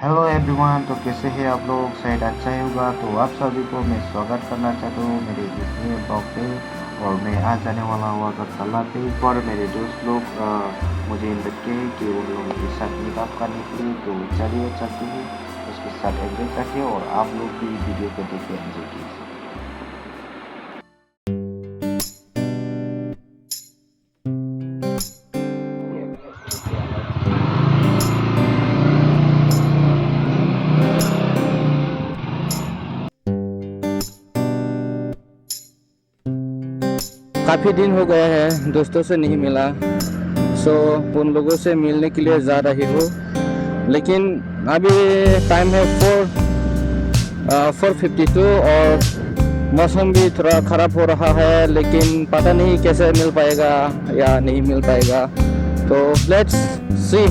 Hello everyone. तो कैसे हैं आप लोग? शायद अच्छा ही होगा। तो आप सभी को मैं स्वागत करना चाहता हूँ मेरे इस नए ब्लॉग पे। और मैं आज जाने वाला हूँ अगरतला पे। पर मेरे दोस्त लोग मुझे इन्वाइट किए हैं कि उन लोगों के साथ मीटअप करने के लिए। तो चलिए चलते हैं, उसके साथ एंजॉय करके, और आप लोग भी वीडियो को देख के एंजॉय कीजिए। काफ़ी दिन हो गए हैं, दोस्तों से नहीं मिला। उन लोगों से मिलने के लिए जा रही हूँ। लेकिन अभी टाइम है 4:52 और मौसम भी थोड़ा ख़राब हो रहा है। लेकिन पता नहीं कैसे मिल पाएगा या नहीं मिल पाएगा। तो लेट्स सी।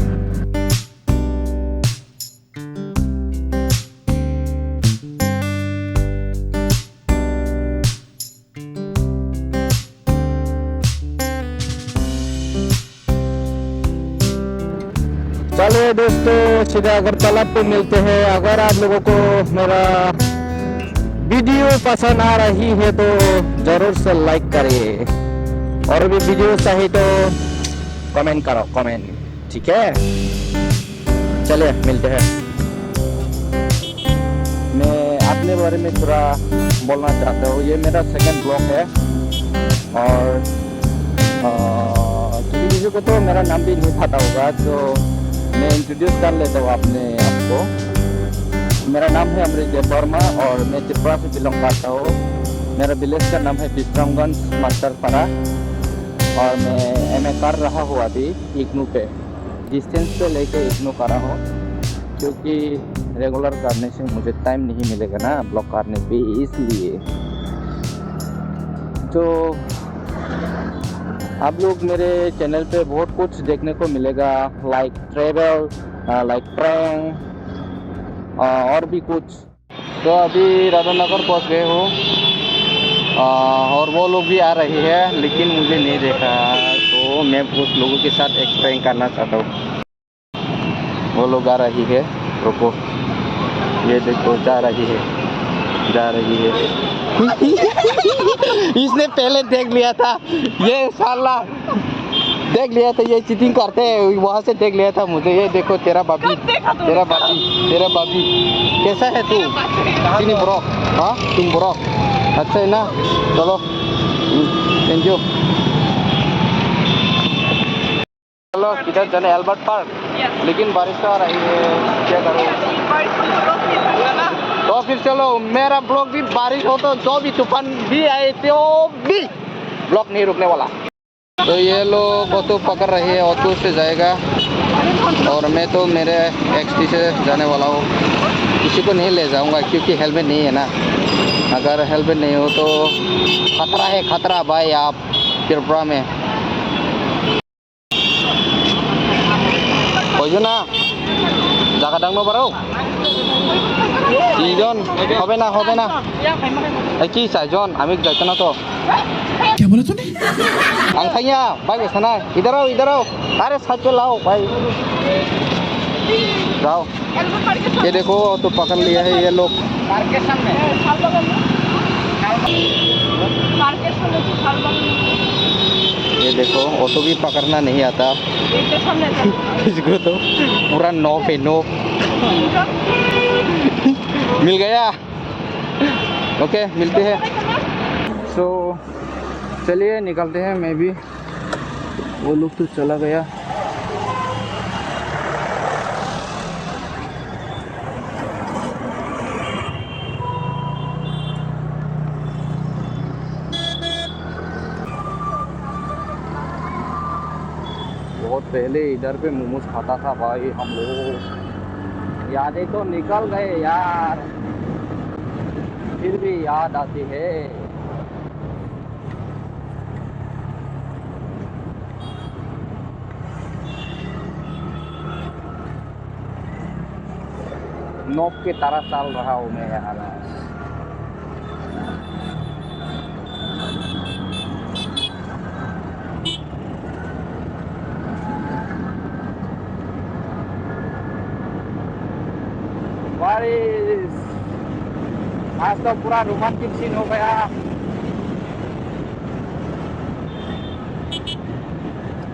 चलिए दोस्तों, सीधा अगरतला पे मिलते हैं। अगर आप लोगों को मेरा वीडियो पसंद आ रही है तो ज़रूर से लाइक करिए, और भी वीडियो चाहिए तो कमेंट करो, कमेंट। ठीक है, चलिए मिलते हैं। मैं अपने बारे में थोड़ा बोलना चाहता हूँ। ये मेरा सेकंड ब्लॉग है, और किसी को तो मेरा नाम भी नहीं पता होगा, तो मैं इंट्रोड्यूस कर लेता हूँ अपने आप को। मेरा नाम है अमृत देव वर्मा और मैं त्रिपुरा से बिलोंग करता हूँ। मेरा विलेज का नाम है विश्रामगंज मास्टरपाड़ा, और मैं एमए कर रहा हूँ अभी इग्नू पे। डिस्टेंस पे लेके इग्नू कर रहा हूँ, क्योंकि रेगुलर करने से मुझे टाइम नहीं मिलेगा ना ब्लॉग करने पे, इसलिए। तो आप लोग मेरे चैनल पे बहुत कुछ देखने को मिलेगा, लाइक ट्रैवल, लाइक प्रैंक, और भी कुछ। तो अभी राधानगर पहुंच गए हो, और वो लोग भी आ रही है, लेकिन मुझे नहीं देखा। तो मैं उस लोगों के साथ एक प्रैंक करना चाहता हूँ। वो लोग आ रही है, रुको, ये देखो जा रही है, जा रही है। इसने पहले देख लिया था, ये साला देख लिया था, ये चीटिंग करते हैं। वहाँ से देख लिया था मुझे। ये देखो तेरा बाबी, तेरा बाबी, तेरा बाबी। कैसा है तू? तीन ब्रो, हाँ तुम ब्रो, अच्छा है ना? चलो, थैंक यू। चलो किधर चले? Albert park. लेकिन बारिश तो आ रही है, क्या करो? तो फिर चलो, मेरा ब्लॉग भी बारिश हो तो जो भी तूफान भी आए तो भी ब्लॉग नहीं रुकने वाला। तो ये लोग ऑटो पकड़ रही है, ऑटो से जाएगा, और मैं तो मेरे एक्सटी से जाने वाला हूँ। किसी को नहीं ले जाऊँगा क्योंकि हेलमेट नहीं है ना। अगर हेलमेट नहीं हो तो खतरा है, खतरा भाई। आप त्रिपुरा में ना জায়গা ডাঙনো পারো তিনজন হবে না, হবে না। কি চারজন? আমি যাইতে না তো। क्या बोला तूने? अंकैया भाई ऐसा ना, इधर आओ, इधर आओ। अरे साथ पे लाओ भाई, जाओ। ये देखो तो पकड़ लिया है ये लोग। ये देखो, ऑटो भी पकड़ना नहीं आता इसको तो पूरा नो पे नो। मिल गया। ओके, मिलते हैं। सो चलिए निकलते हैं। मैं भी, वो लोग तो चला गया। बहुत पहले इधर पे मोमोज खाता था भाई हम लोग। यादें तो निकल गए यार, फिर भी याद आती है। नोक के तरह चल रहा हूँ मैं यार। बारिश। आज तो पूरा रोमांटिक सीन हो गया।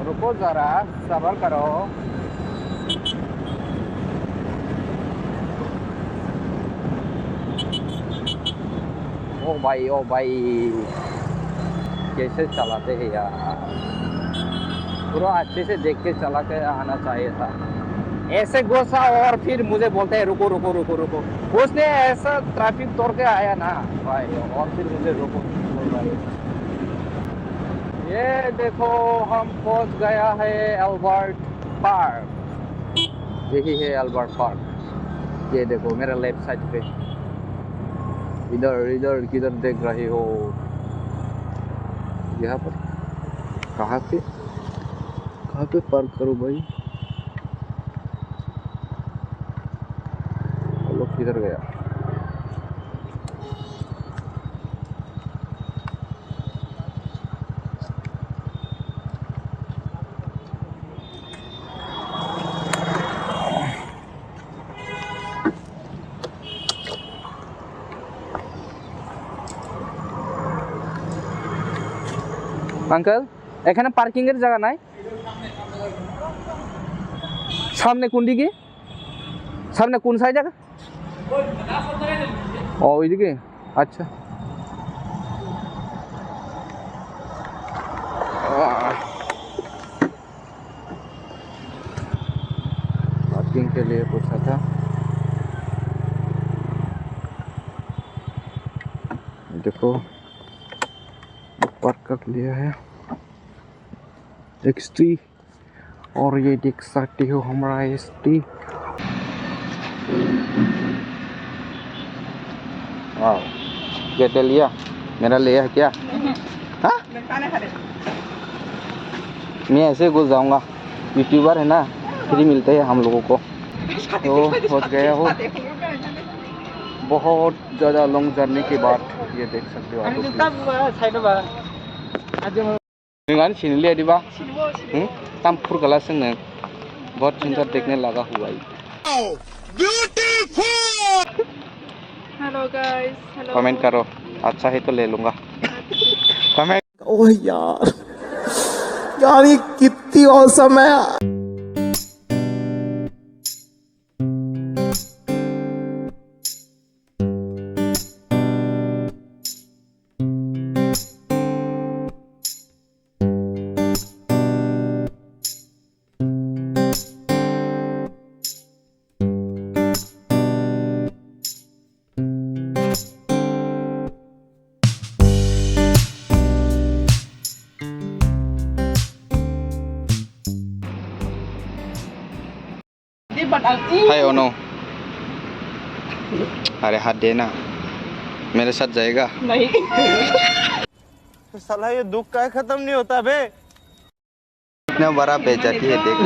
रुको जरा, सब्र करो। ओ भाई कैसे चलाते हैं यार, पूरा अच्छे से देख के चला के आना चाहिए था। ऐसे गुस्सा और फिर मुझे बोलते हैं रुको रुको रुको रुको। उसने ऐसा ट्रैफिक तोड़ के आया ना भाई, और फिर मुझे रोको बोल रहा है। ये देखो हम पहुंच गया है अल्बर्ट पार्क। यही है अल्बर्ट पार्क। ये देखो मेरा लेफ्ट साइड पे, इधर इधर किधर देख रहे हो? यहाँ पर कहाँ पे पार्क करूँ भाई? चलो किधर गया? আঙ্কেল এখানে পার্কিং এর জায়গা নাই? সামনে কোন দিকে? সামনে কোন সাইড জায়গা? ও ওইদিকে, আচ্ছা। पार्किंग के लिए पूछा था। देखो पार्क कर लिया है XT, और ये देख सकते हो हमारा ST। वाह, गेट ले लिया? मेरा लिया है क्या? हाँ, मैं ऐसे घुस जाऊंगा, यूट्यूबर है ना, फ्री मिलते हैं हम लोगों को। तो पहुंच गया हो बहुत ज़्यादा लॉन्ग जर्नी के बाद। ये देख सकते हो आप लोग। सिनलिया दिबा तामपुर गला से बहुत सुंदर देखने लगा हुआ है। Hello guys, hello. कमेंट करो, अच्छा है तो ले लूंगा। कमेंट। ओह यार ये कितनी औसम है। हाय ओनो, अरे हाथ देना, मेरे साथ जाएगा? नहीं। साला ये दुख का खत्म नहीं होता बे। इतना बड़ा बेइज्जती है देख।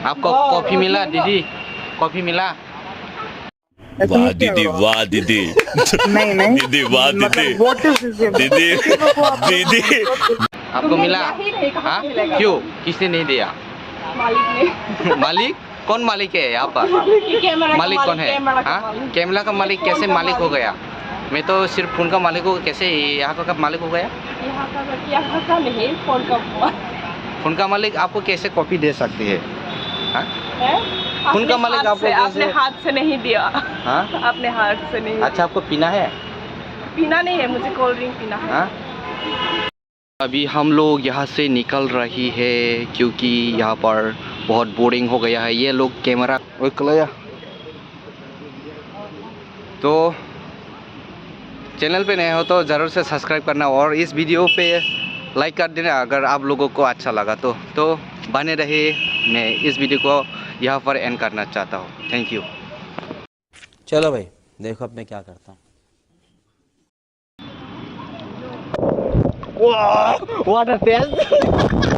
आपको कॉफी मिला दीदी? कॉफी मिला? वाह दीदी, वाह दीदी। नहीं नहीं दीदी वाह दीदी। दीदी दीदी आपको मिला? हाँ, क्यों? किसने नहीं दिया? मालिक ने। मालिक? कौन मालिक है यहाँ पर? मालिक कौन है? हाँ, कैमरा का मालिक कैसे मालिक हो गया? मैं तो सिर्फ फोन का मालिक हूँ, कैसे यहाँ का मालिक हो गया? यहाँ का नहीं, फोन का। फोन का मालिक आपको कैसे कॉफी दे सकती है? हाँ? फोन का मालिक आपको कैसे? अपने हाथ से नहीं दिया। हाँ? अपने हाथ से नहीं। अच्छा, आपको पीना है? पीना नहीं है, मुझे कोल्ड ड्रिंक पीना है। हाँ? अभी हम लोग यहाँ से निकल रही है क्योंकि यहाँ पर बहुत बोरिंग हो गया है। ये लोग कैमरा तो चैनल पे नए हो तो ज़रूर से सब्सक्राइब करना, और इस वीडियो पे लाइक कर देना अगर आप लोगों को अच्छा लगा तो बने रहे। मैं इस वीडियो को यहाँ पर एंड करना चाहता हूँ। Thank you. चलो भाई देखो अब मैं क्या करता हूँ। What a test!